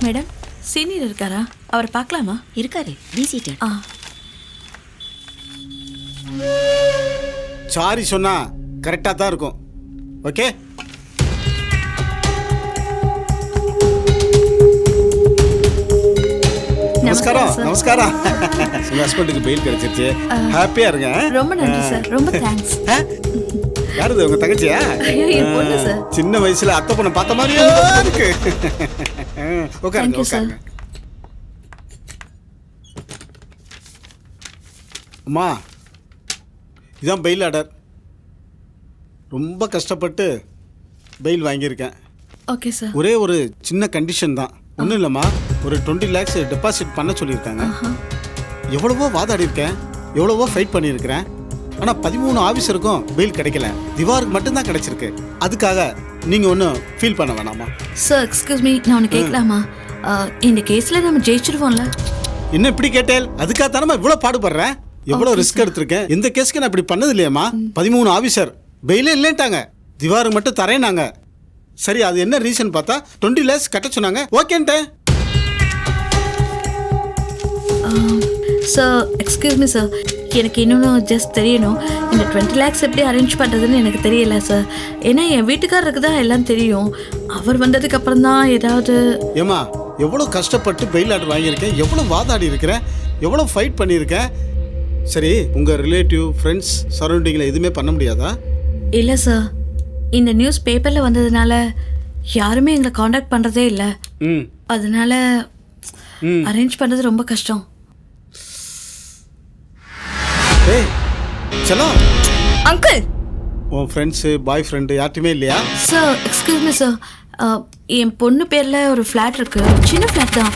Madam, senior இருக்காரா? அவரை பார்க்கலாமா? இருக்காரு, பி சீட்டட். சாரி சொன்னா கரெக்டாக தான் இருக்கும். ஓகே, நமஸ்காரம். நமஸ்காரம். உங்க ஹஸ்பண்டுக்கு பெயில் கிடைச்சிருச்சு, ஹாப்பியா இருங்க. ரொம்ப நன்றி சார், ரொம்ப தேங்க்ஸ். யாருது, உங்க தங்கச்சியா? பொண்ணு சார். சின்ன வயசுல அத்தை பொண்ணை பார்த்த மாதிரியே இருக்கு. உட்காருங்க உட்காருங்க. அம்மா, இதான் பெயில் ஆர்டர். ரொம்ப கஷ்டப்பட்டு பெயில் வாங்கியிருக்கேன். Okay sir. ஒரே ஒரு சின்ன கண்டிஷன் தான். ஒன்றும் இல்லைம்மா, ஒரு 20 lakhs டெபாசிட் பண்ண சொல்லியிருக்காங்க. எவ்வளவோ வாதாடி இருக்கேன், எவ்வளவோ ஃபைட் பண்ணியிருக்கிறேன். ஆனால் 13 ஆஃபீஸருக்கும் பெயில் கிடைக்கல, திவாருக்கு மட்டும்தான் கிடைச்சிருக்கு. அதுக்காக நீங்கள் ஒன்றும் ஃபீல் பண்ண வேணாமா? சார், எக்ஸ்கியூஸ் மீ, நான் ஒன்று கேட்கலாமா? இந்த கேஸில் நம்ம ஜெயிச்சிருவோம்ல? என்ன இப்படி கேட்டேன்? அதுக்காக தானே இவ்வளோ பாடுபடுறேன், எவ்வளோ ரிஸ்க் எடுத்திருக்கேன். எந்த கேஸ்க்கு நான் இப்படி பண்ணது இல்லையாம்மா? 13 ஆஃபீஸர் பெயிலே இல்லைன்ட்டாங்க, திவாருக்கு மட்டும் தரேனாங்க. சரி, அது என்ன ரீசன் பார்த்தா 20 lakhs கட்ட சொன்னாங்க. ஓகேன்ட்டேன். சார், எக்ஸ்கியூஸ் மீ சார், எனக்கு இன்னொன்று ஜஸ்ட் தெரியணும். இந்த 20 lakhs எப்படி அரேஞ்ச் பண்ணுறதுன்னு எனக்கு தெரியல சார். ஏன்னா என் வீட்டுக்காரருக்கு தான் எல்லாம் தெரியும். அவர் வந்ததுக்கு அப்புறம் தான் ஏதாவது. ஏம்மா, எவ்வளோ கஷ்டப்பட்டு பெயில் ஆர்டர் வாங்கியிருக்கேன், எவ்வளோ வாதாடி இருக்கிறேன், எவ்வளோ ஃபைட் பண்ணியிருக்கேன். சரி, உங்கள் ரிலேட்டிவ் ஃப்ரெண்ட்ஸ் சரௌண்டிங்கில் எதுவுமே பண்ண முடியாதா? இல்லை சார், இந்த நியூஸ் பேப்பரில் வந்ததுனால யாருமே எங்களை காண்டாக்ட் பண்ணுறதே இல்லை. அதனால அரேஞ்ச் பண்ணுறது ரொம்ப கஷ்டம். ஏய் செல்லம், அங்கிள், உன் ஃப்ரெண்ட்ஸு பாய் ஃப்ரெண்டு யார்ட்டுமே இல்லையா? சார், எக்ஸ்கியூஸ் மீ சார், என் பொண்ணு பேரில் ஒரு ஃப்ளாட் இருக்கு, சின்ன ஃப்ளாட் தான்.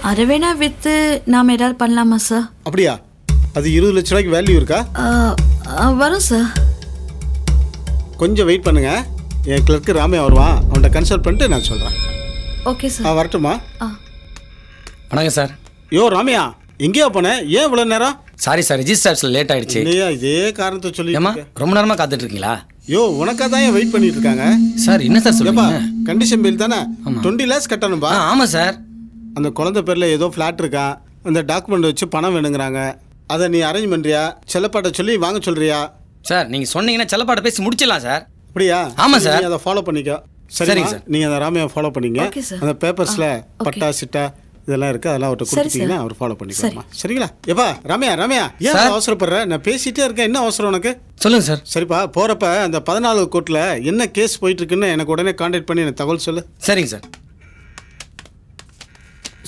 அதை வேணா விற்று நாம் ஏதாவது பண்ணலாமா சார்? அப்படியா? அது 20 லட்ச ரூபாய்க்கு வேல்யூ இருக்கா? வரும் சார். கொஞ்சம் வெயிட் பண்ணுங்க, என் கிளர்க்கு ராமையா வருவான், அவன்கிட்ட கன்சல்ட் பண்ணிட்டு நான் சொல்கிறேன். Okay sir. வரட்டுமா? வணக்கம் சார். யோ ராமையா, எங்கேயா போனேன்? ஏன் இவ்வளோ நேரம்? சாரி சார், ரிஜிஸ்டர்ஸில் லேட் ஆகிடுச்சு. இல்லையா, இதே காரணத்தை சொல்லி. ஏமா ரொம்ப நேரமாக காத்துட்டு இருக்கீங்களா? யோ, உனக்காக தான் ஏன் வெயிட் பண்ணிட்டு இருக்காங்க. சார் என்ன சார் சொல்லுப்பா? கண்டிஷன் பில் தானே, 20 lakhs கட்டணும்பா. ஆமாம் சார். அந்த குழந்தை பேரில் ஏதோ ஃப்ளாட் இருக்கா, அந்த டாக்குமெண்ட் வச்சு பணம் வேணுங்கிறாங்க. அதை நீ அரேஞ்ச் பண்ணுறியா? செல்லப்பாட்ட சொல்லி வாங்க சொல்றியா? சார் நீங்கள் சொன்னீங்கன்னா செல்லப்பாட்ட பேசி முடிச்சிடலாம் சார். அப்படியா? ஆமாம் சார். அதை ஃபாலோ பண்ணிக்கோ. சரிங்க சார், நீங்கள் அந்த ராமையா ஃபாலோ பண்ணிங்க. அந்த பேப்பர்ஸில் பட்டா சிட்டா இதெல்லாம் இருக்குது, அதெல்லாம் அவர்கிட்ட கொடுத்தீங்கன்னா அவர் ஃபாலோ பண்ணிக்கோமா. சரிங்களா? எப்பா ராமையா, ராமையா ஏன் அவசரப்படுற? நான் பேசிகிட்டே இருக்கேன், என்ன அவசரம் உனக்கு? சொல்லுங்கள் சார். சரிப்பா, போகிறப்ப அந்த 14 கோர்ட்டில் என்ன கேஸ் போயிட்டுருக்குன்னு எனக்கு உடனே கான்டாக்ட் பண்ணி எனக்கு தகவல் சொல்லு. சரிங்க சார்.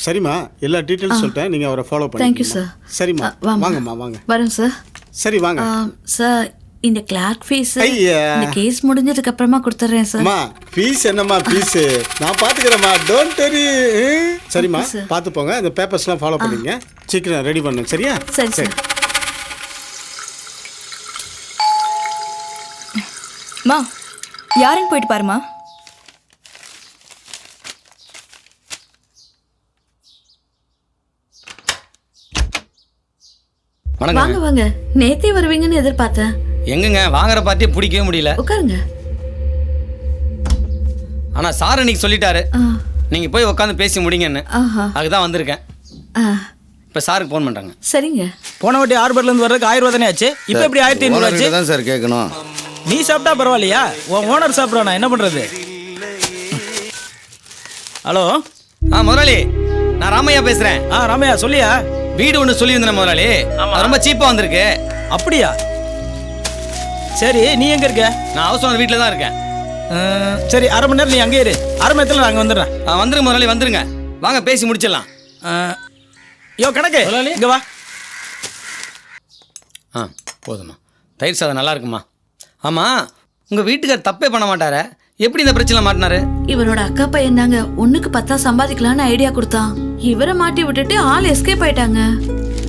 சரிம்மா, எல்லா டீட்டெயில்ஸ் சொல்லிட்டேன், நீங்கள் அவரை ஃபாலோ பண்ணி. Thank you sir. சரிம்மா, வாங்கம்மா வாங்க. வரும் சார். சரி வாங்க சார். இந்த கிளார்க் ஃபீஸ் இந்த கேஸ் முடிஞ்சதுக்கு அப்புறமா கொடுத்துறேன் சார். அம்மா, ஃபீஸ் என்னம்மா ஃபீஸ்? நான் பாத்துக்கறேம்மா, டோன்ட் வரி. சரிம்மா, பாத்து போங்க. இந்த பேப்பர்ஸ்லாம் ஃபாலோ பண்ணுங்க, சீக்கிரம் ரெடி பண்ணுங்க. சரியா? சரி சார். மா, யாருன்னு போயிட்டு பாருமா. வாங்க வாங்க, நேத்தே வருவீங்கன்னு எதிர்பார்த்தேன். எங்கங்க வாங்குற பார்ட்டியே பிடிக்கவே முடியல. உட்காருங்க. ஆனால் சார் இன்னைக்கு சொல்லிட்டாரு நீங்கள் போய் உட்காந்து பேசி முடிங்கன்னு. அதுதான் வந்திருக்கேன். இப்போ சாருக்கு ஃபோன் பண்ணுறாங்க. சரிங்க. போன வாட்டி ஹார்பர்லேருந்து வர்றதுக்கு 1000 ரூபா தானே ஆச்சு, இப்போ எப்படி 1500 ஆச்சு? தான் சார் கேட்கணும். நீ சாப்பிட்டா பரவாயில்லையா, உன் ஓனர் சாப்பிட்றானா, என்ன பண்ணுறது? ஹலோ. முதலாளி, நான் ராமையா பேசுகிறேன். ராமையா சொல்லியா? வீடு ஒன்று சொல்லியிருந்தேன் முதலாளி, ரொம்ப சீப்பாக வந்திருக்கு. அப்படியா? சரி, நீ எங்கே இருக்க? நான் ஹவுஸ் ஓனர் வீட்டில் தான் இருக்கேன். சரி, அரை மணி நேரம் நீ அங்கே இரு, அரை மணி நேரத்தில் நாங்கள் வந்துடுறேன். வந்துருங்க முதலாளி, வந்துருங்க, வாங்க பேசி முடிச்சிடலாம். யோ கணக்கு, இங்கே வா. போதுமா, தயிர் சாதம் நல்லா இருக்குமா? ஆமாம், உங்கள் வீட்டுக்கார் தப்பே பண்ண மாட்டார, எப்படி இந்த பிரச்சனை மாட்டினாரு? இவரோட அக்கா பையன் தாங்க 1க்கு 10 சம்பாதிக்கலான்னு ஐடியா கொடுத்தான். இவரை மாட்டி விட்டுட்டு ஆள் எஸ்கேப் ஆயிட்டாங்க.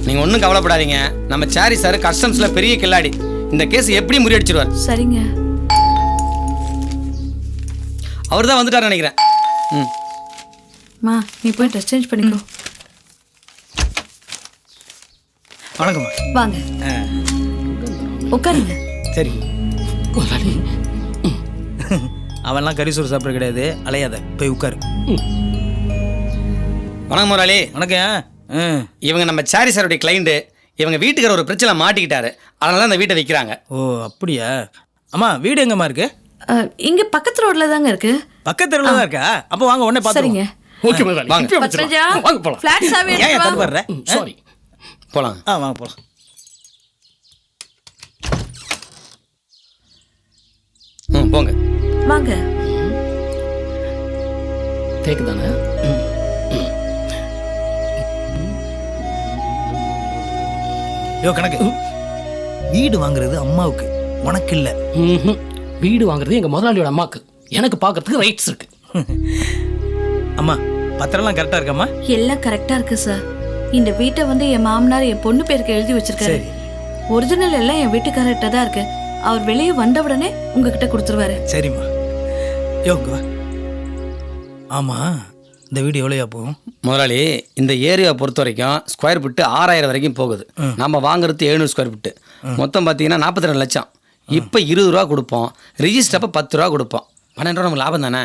நீங்கள் ஒன்றும் கவலைப்படாதீங்க, நம்ம சாரி சார் கஸ்டம்ஸில் பெரிய கில்லாடி, இந்த கேஸ் எப்படி முறியடிச்சிருவார். சரிங்க. அவர் தான் வந்துட்டார் நினைக்கிறேன். மா, நீ போய் ட்ரெஸ் சேஞ்ச் பண்ணிக்கோ. வணக்கம்மா. வாங்க உட்காருங்க. சரி. அவன்லாம் கரிசோறு சாப்பிட கிடையாது, அலையாத, போய் உட்காரு. வணக்கம் முதலாளி. வணக்கம். இவங்க நம்ம சாரி சாருடைய கிளைண்ட்டு. இவங்க வீட்டுக்கார ஒரு பிரச்சனை மாட்டிக்கிட்டாரு, அதனால தான் இந்த வீட்டை விற்கிறாங்க. ஓ அப்படியா? அம்மா வீடு எங்கம்மா இருக்கு? இங்க பக்கத்து ரோட்ல தாங்க இருக்கு. பக்கத்து தெருவில் தான் இருக்கா? அப்போ வாங்க உடனே சரிங்க. பார்த்துருங்க. ஓகே முதலாளி. வாங்க. இப்பவே வச்சிடலாம். பத்மஜா, வாங்க போலாம். ஃபிளாட் சாவி ஏன் எடுத்து வா. தப்பு வர்ற? சாரி. போகலாம். வாங்க போகலாம். போங்க. வாங்க. தேக்கு தானே? யோ கணக்கு, வீடு வாங்குறது அம்மாவுக்கு, உனக்கு இல்லை. வீடு வாங்குறது எங்க முதலாளியோட அம்மாக்கு. எனக்கு பார்க்கறதுக்கு ரைட்ஸ் இருக்கு. அம்மா பத்திரம்லாம் கரெக்டாக இருக்காம்மா? எல்லாம் கரெக்டா இருக்கு சார். இந்த வீட்டை வந்து என் மாமனார் என் பொண்ணு பேருக்கு எழுதி வச்சிருக்காரு. சரி. ஒரிஜினல் எல்லாம் என் வீட்டுக்காரர்கிட்ட தான் இருக்கு. அவர் வெளியே வந்த உடனே உங்ககிட்ட கொடுத்துருவாரு. சரிம்மா. யோ இங்க வா. ஆமா, இந்த வீடு எவ்வளோயா போகும்? முதலாளி, இந்த ஏரியாவை பொறுத்த வரைக்கும் ஸ்கொயர் ஃபீட்டு 6000 வரைக்கும் போகுது. நம்ம வாங்குறது 700 ஸ்கொயர் ஃபீட்டு. மொத்தம் பார்த்தீங்கன்னா 42 லட்சம். இப்போ 20 ரூபா கொடுப்போம். ரிஜிஸ்டர் அப்போ 10 ரூபா கொடுப்போம். 12 ரூபா நமக்கு லாபம் தானே?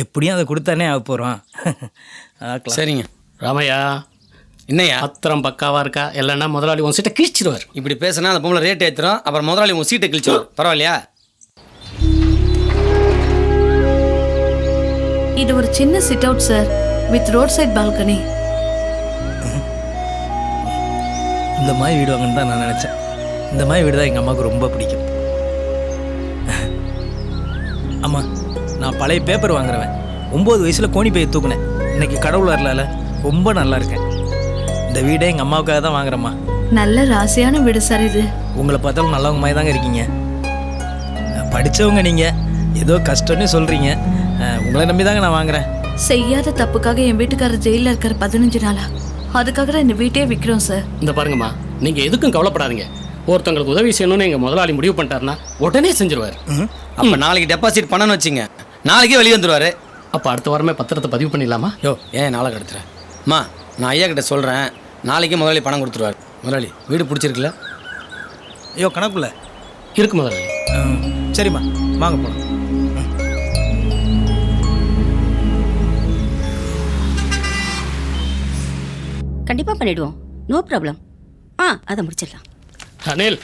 எப்படியும் அதை கொடுத்தானே ஆக போகிறோம். சரிங்க. ராமையா, என்னையா பத்திரம் பக்காவா இருக்கா? இல்லைன்னா முதலாளி உன் சீட்டை கிழிச்சிடுவார். இப்படி பேசுனா அந்த பொம்பளை ரேட் ஏற்றுறோம், அப்புறம் முதலாளி உங்கள் சீட்டை கிழிச்சிடும். பரவாயில்லையா? இது ஒரு சின்ன sit out sir, with road side balcony. இந்த மாதிரி வீடு வாங்கன்னு தான் நான் நினச்சேன். இந்த மாதிரி வீடு தான் எங்கள் அம்மாவுக்கு ரொம்ப பிடிக்கும். அம்மா, நான் பழைய பேப்பர் வாங்குறவன். 9 வயசில் கோணி பையை தூக்குனேன். இன்னைக்கு கடவுள் வரலால ரொம்ப நல்லா இருக்கேன். இந்த வீடே எங்கள் அம்மாவுக்காக தான் வாங்குறேம்மா. நல்ல ராசியான வீடு சார் இது. உங்களை பார்த்தாலும் நல்லவங்க மாதிரி தாங்க இருக்கீங்க. படித்தவங்க நீங்கள், ஏதோ கஷ்டம்னு சொல்கிறீங்க. உங்களை நம்பி தாங்க நான் வாங்குறேன். செய்யாத தப்புக்காக என் வீட்டுக்காரர் ஜெயிலில் இருக்கிற 15 நாளா. அதுக்காக தான் இந்த வீட்டையே விற்கிறோம் சார். இந்த பாருங்கம்மா, நீங்க எதுக்கும் கவலைப்படாதீங்க. ஒருத்தங்களுக்கு உதவி செய்யணும்னு எங்க முதலாளி முடிவு பண்ணிட்டாருன்னா உடனே செஞ்சிருவாரு. அப்போ நாளைக்கு டெபாசிட் பண்ணணும்னு வச்சுங்க, நாளைக்கே வெளியே வந்துடுவார். அப்ப அடுத்த வாரமே பத்திரத்தை பதிவு பண்ணிடலாமா? யோ, ஏன் நாளை கடத்துறேன்? அம்மா, நான் ஐயா கிட்ட சொல்கிறேன், நாளைக்கே முதலாளி பணம் கொடுத்துருவார். முதலாளி, வீடு பிடிச்சிருக்குல்ல? ஐயோ கணக்குள்ள இருக்கு முதலாளி. சரிம்மா, வாங்க போகலாம். கண்டிப்பா பண்ணிடுவோம். No problem. அதை முடிச்சிடலாம். அனில்,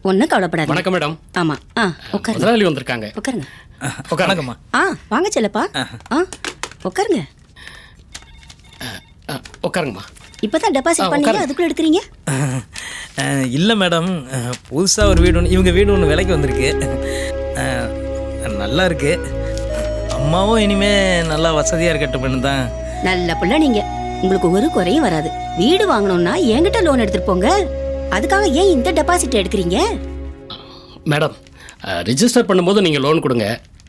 ஒன்றும் கவலைப்படாது. வணக்கம் மேடம். ஆமா. உட்காருங்க. முதலாளி வந்திருக்காங்க. உட்காருங்க. வணக்கம்மா. வாங்க செல்லப்பா. உட்காருங்க. உட்காருங்கம்மா. இப்பதான் டெபாசிட் பண்ணீங்க, அதுக்குள்ள எடுக்கிறீங்க? இல்லை மேடம், புதுசாக ஒரு வீடு ஒன்று, இவங்க வீடு ஒன்று விலைக்கு வந்திருக்கு. நல்லா இருக்கு. அம்மாவும் இனிமே நல்லா வசதியாக இருக்கட்டும் தான். நல்ல புள்ள நீங்க. உங்களுக்கு ஒரு குறையும் வராது. வீடு வாங்கணும்னா என்கிட்ட லோன் எடுத்துட்டு போங்க. அதுக்காக ஏன் இந்த டெபாசிட் எடுக்கிறீங்க? மேடம், ரிஜிஸ்டர் பண்ணும்போது நீங்கள் லோன் கொடுங்க.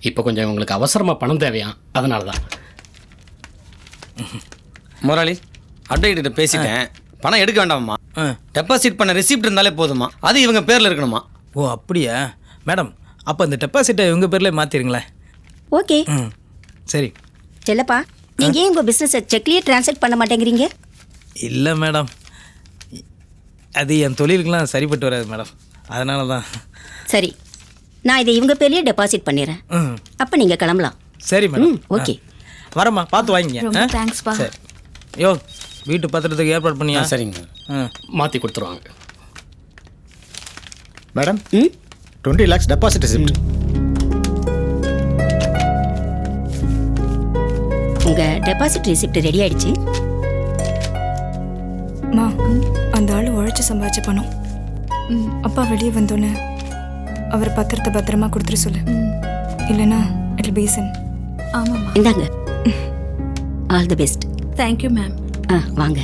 இப்போ கொஞ்சம் உங்களுக்கு அவசரமாக பணம் தேவையா, அதனால தான். முதலாளி, அட்வொகேட்ட பேசிட்டேன், பணம் எடுக்க வேண்டாமா. டெபாசிட் பண்ண ரெசிப்ட் இருந்தாலே போதுமா, அது இவங்க பேரில் இருக்கணுமா. ஓ அப்படியா மேடம்? அப்போ இந்த டெபாசிட்டை இவங்க பேரில் மாற்றிடுங்களேன். ஓகே. சரி. செல்லப்பா, நீங்க ஏன் உங்க பிசினஸ் செக்லயே டிரான்சாக்ட் பண்ண மாட்டேங்கிறீங்க? இல்லை மேடம், அது என் தொழிலுக்கெல்லாம் சரிப்பட்டு வராது மேடம், அதனால தான். சரி, நான் இதை இவங்க பேர்லயே டெபாசிட் பண்ணிடுறேன். அப்ப நீங்க கிளம்பலாம். சரி மேடம். ஓகே. வரம்மா, பார்த்து வாங்கிங்க. ரொம்ப தேங்க்ஸ்பா. சரி. யோ, வீட்டு பத்திரத்துக்கு ஏற்பாடு பண்ணியா? சரிங்க. மாற்றி கொடுத்துருவாங்க. Madam, 20 lakhs deposit receipt. உங்க டெபாசிட் ரெசிப்ட் ரெடி ஆயிடுச்சு. மா, அந்த ஆள் உழைச்சி சம்பாதிச்ச பணம். அப்பா வெளியே வந்தோன்னே அவர் பத்திரத்தை பத்திரமா கொடுத்துரு சொல்லு. இல்லைன்னா இட் பீசன். ஆமாம்மா. இந்தாங்க. All the best. Thank you ma'am. வாங்க.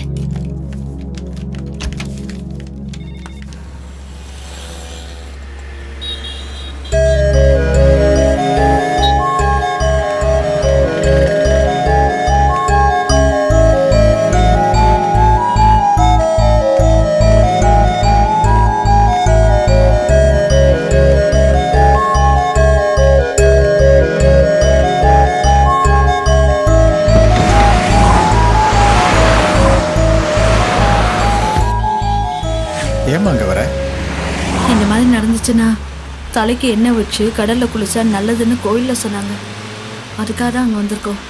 ஏம்மா அங்கே வர? இந்த மாதிரி நடந்துச்சுன்னா தலைக்கு எண்ணெய் வச்சு கடலில் குளிச்சா நல்லதுன்னு கோயிலில் சொன்னாங்க. அதுக்காக தான் அங்கே வந்திருக்கோம்.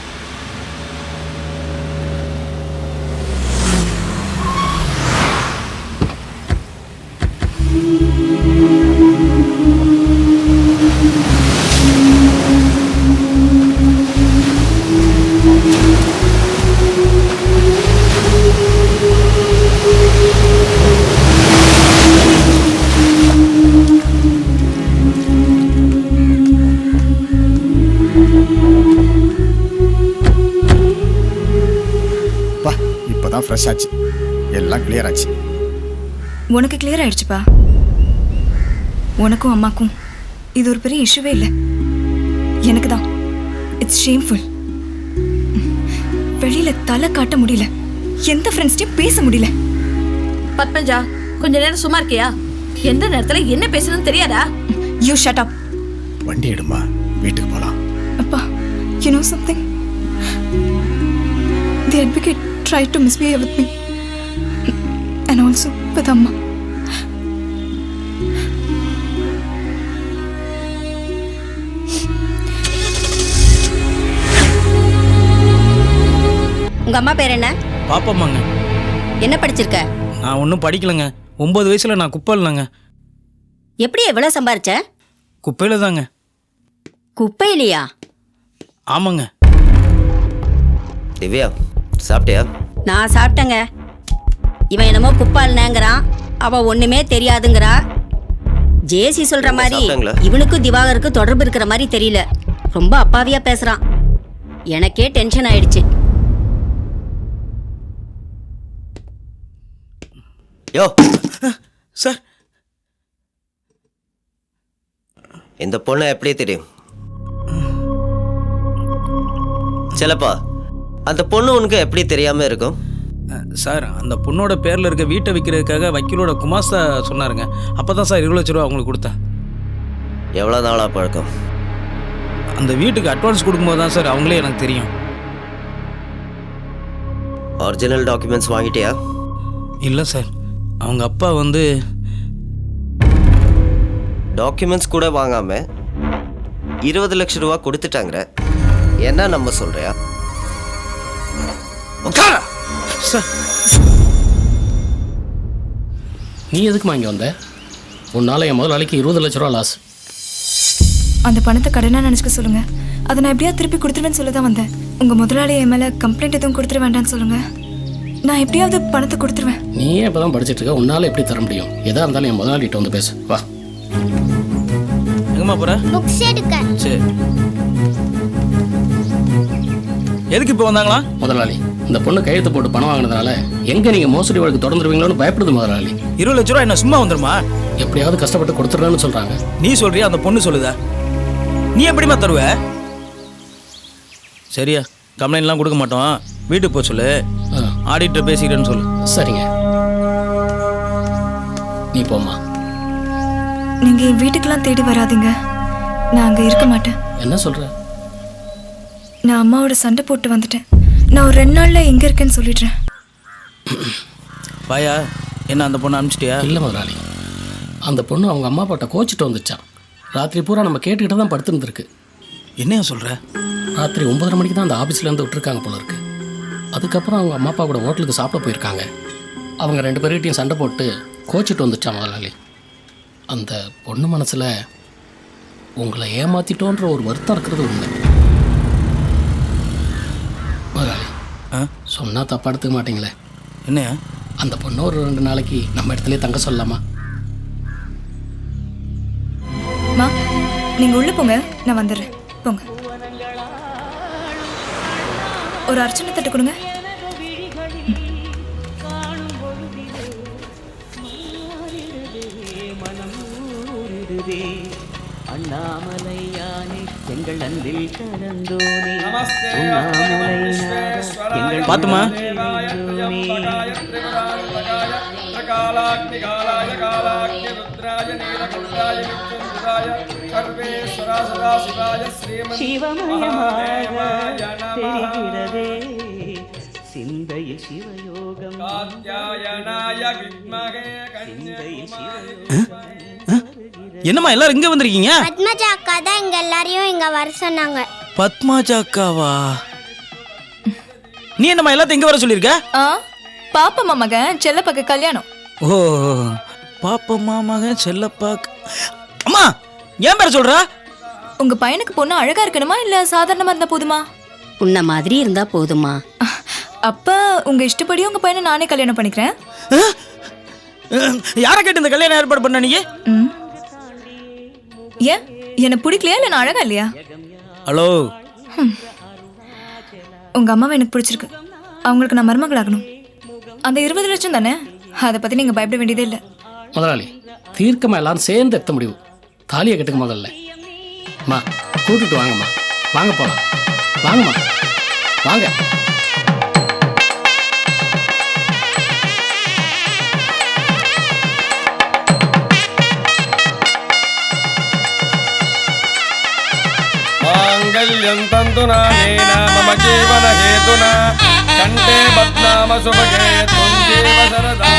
எல்லாம் ஃப்ரெஷ் ஆச்சு, எல்லாம் கிளியர் ஆச்சு. உனக்கு கிளியர் ஆயிடுச்சுப்பா. உனக்கும் அம்மாக்கும் இது ஒரு பெரிய இஷ்யூவே இல்லை. எனக்கு தான் இட்ஸ் ஷேம்ஃபுல். வெளியில தலை காட்ட முடியல, எந்த ஃப்ரெண்ட்ஸ்டையும் பேச முடியல. பத்மஜா, கொஞ்ச நேரம் சும்மா இருக்கியா? எந்த நேரத்துல என்ன பேசணும்னு தெரியாதா? You shut up. வண்டி எடுமா, வீட்டுக்கு போகலாம். அப்பா, you know something? The advocate tried to misbehave with me and also with Amma. உங்க அம்மா பேர் என்ன? பாப்பம்மாங்க. என்ன படிச்சிருக்க? நான் ஒன்றும் படிக்கலைங்க. 9 வயசில் நான் குப்பை இல்லைங்க. எப்படி எவ்வளோ சம்பாரிச்ச? குப்பையில் தாங்க. குப்பையிலையா? ஆமாங்க. திவ்யா, சாப்பிட்டியா? நான் சாப்பிட்டேங்க. இவன் என்னமோ குப்பால்னேங்கிறான், அவ ஒண்ணுமே தெரியாதுங்கிறா. ஜேசி சொல்ற மாதிரி இவனுக்கும் திவாகருக்கும் தொடர்பு இருக்கிற மாதிரி தெரியல. ரொம்ப அப்பாவியா பேசுறான். எனக்கே டென்ஷன் ஆயிடுச்சு. யோ சார், இந்த பொண்ணை எப்படி தெரியும்? சிலப்பா, அந்த பொண்ணு உனக்கு எப்படி தெரியாம இருக்கும்? சார், அந்த பொண்ணோட பேரில் இருக்க வீட்டை விற்கிறதுக்காக வக்கீலோட குமாஸ்தா சொன்னாருங்க. அப்போ தான் சார் 20 லட்ச ரூபா அவங்களுக்கு கொடுத்தேன். எவ்வளோ நாளாக பழக்கம்? அந்த வீட்டுக்கு அட்வான்ஸ் கொடுக்கும்போது தான் சார் அவங்களே எனக்கு தெரியும். ஒரிஜினல் டாக்குமெண்ட்ஸ் வாங்கிட்டியா? இல்லை சார், அவங்க அப்பா வந்து டாக்குமெண்ட்ஸ் கூட வாங்காம 20 லட்ச ரூபா கொடுத்துட்டாங்க. என்ன நம்ம சொல்றியா? சார், நீ எதுக்குமா இங்கே வந்த? உன்னால் என் முதலாளிக்கு 20 லட்ச ரூபா லாஸ். அந்த பணத்தை கடனா நினச்சிக்க சொல்லுங்க. அதை நான் எப்படியா திருப்பி கொடுத்துருவேன்னு சொல்ல தான் வந்தேன். உங்க முதலாளி என் மேலே கம்ப்ளைண்ட் எதுவும் கொடுத்துட வேண்டாம்னு சொல்லுங்க. நான் எப்படியாவது பணத்தை கொடுத்துருவேன். நீயே இப்போ தான் படிச்சுட்டு இருக்க, உன்னால் எப்படி தர முடியும்? எதாக இருந்தாலும் என் முதலாளிகிட்ட வந்து பேசு. வா. எங்கம்மா போகிற? புக்ஸ் எடுக்க. சரி, எதுக்கு இப்போ வந்தாங்களா? முதலாளி, இந்த பொண்ணு கையெழுத்து போட்டு பணம் வாங்கினதுனால எங்கே நீங்கள் மோசடி வழக்கு தொடர்ந்துருவீங்களோன்னு பயப்படுது முதலாளி. 20 லட்ச ரூபா என்ன சும்மா வந்துருமா? எப்படியாவது கஷ்டப்பட்டு கொடுத்துட்றேன்னு சொல்கிறாங்க. நீ சொல்றியா, அந்த பொண்ணு சொல்லுதா? நீ எப்படிமா தருவ? சரியா, கம்ப்ளைண்ட்லாம் கொடுக்க மாட்டோம். வீட்டுக்கு போக சொல்லு, ஆடிட்டர் பேசிக்கிறேன்னு சொல்லு. சரிங்க, நீ போம்மா. நீங்க என் வீட்டுக்கெல்லாம் தேடி வராதீங்க, நான் அங்க இருக்க மாட்டேன். என்ன சொல்ற? நான் அம்மாவோட சண்டை போட்டு வந்துட்டேன். நான் ஒரு 2 நாள்ல எங்க இருக்கேன்னு சொல்லிடுறேன். பாயா, என்ன அந்த பொண்ணு அனுப்பிச்சிட்டியா? இல்லை முதலாளி, அந்த பொண்ணு அவங்க அம்மா அப்பாட்ட கோச்சிட்டு வந்துச்சான். ராத்திரி பூரா நம்ம கேட்டுக்கிட்டு தான் படுத்துருந்துருக்கு. என்னையா சொல்கிற? ராத்திரி 9:30 மணிக்கு தான் அந்த ஆஃபீஸ்லேருந்து விட்டுருக்காங்க போல இருக்கு. அதுக்கப்புறம் அவங்க அம்மா அப்பா கூட ஹோட்டலுக்கு சாப்பிட போயிருக்காங்க. அவங்க 2 பேர்கிட்டையும் சண்டை போட்டு கோச்சிட்டு வந்துச்சான் முதலாளி. அந்த பொண்ணு மனசில் உங்களை ஏமாற்றிட்டோன்ற ஒரு வருத்தம் இருக்கிறது உண்மை. முதலாளி, சொன்னால் தப்பாக எடுத்துக்க மாட்டீங்களே? என்னையா? அந்த பொண்ணு ஒரு 2 நாளைக்கு நம்ம இடத்துலயே தங்க சொல்லலாமா? மா, நீங்க உள்ள போங்க, நான் வந்துடுறேன். போங்க. ஒரு அர்ச்சனை தட்டு கொடுங்க. பாத்துமா, என்னம்மா எல்லாரும் இங்க வந்திருக்கீங்க? பத்மஜா அக்கா தான் இங்க எல்லாரையும் இங்க வர சொன்னாங்க. பத்மஜா அக்காவா? நீ என்னம்மா எல்லாத்தையும் இங்க வர சொல்லியிருக்க? பாப்பா மகன் செல்லப்பாக்கு கல்யாணம். ஓ, பாப்பம்மா மகன் செல்லப்பாக்கு. அம்மா, ஏன் பேர சொல்ற? உங்க பையனுக்கு பொண்ணு அழகா இருக்கணுமா இல்ல சாதாரணமா இருந்தா போதுமா? உன்ன மாதிரி இருந்தா போதுமா? அப்ப உங்க இஷ்டப்படி உங்க பையனை நானே கல்யாணம் பண்ணிக்கிறேன். யாரை கேட்டு இந்த கல்யாணம் ஏற்பாடு பண்ண நீ? ஏன் எனக்கு பிடிக்கலையா இல்ல நான் அழகா இல்லையா? ஹலோ, உங்க அம்மாவை எனக்கு பிடிச்சிருக்கு. அவங்களுக்கு நான் மருமகள் ஆகணும். அந்த 20 லட்சம் தானே, அதை பற்றி நீங்கள் பயப்பட வேண்டியதே இல்லை. முதலாளி தீர்க்கமாக எல்லாரும் சேர்ந்து எடுத்த முடிவு. தாலியை கட்டுக்க முதல்ல. அம்மா கூட்டிட்டு வாங்கம்மா, வாங்க போகலாம், வாங்கம்மா வாங்க. माङ्गल्यं तन्तुना नेन मम जीवन हेतुना कण्ठे बध्नाम सुभगे त्वं जीव शरदां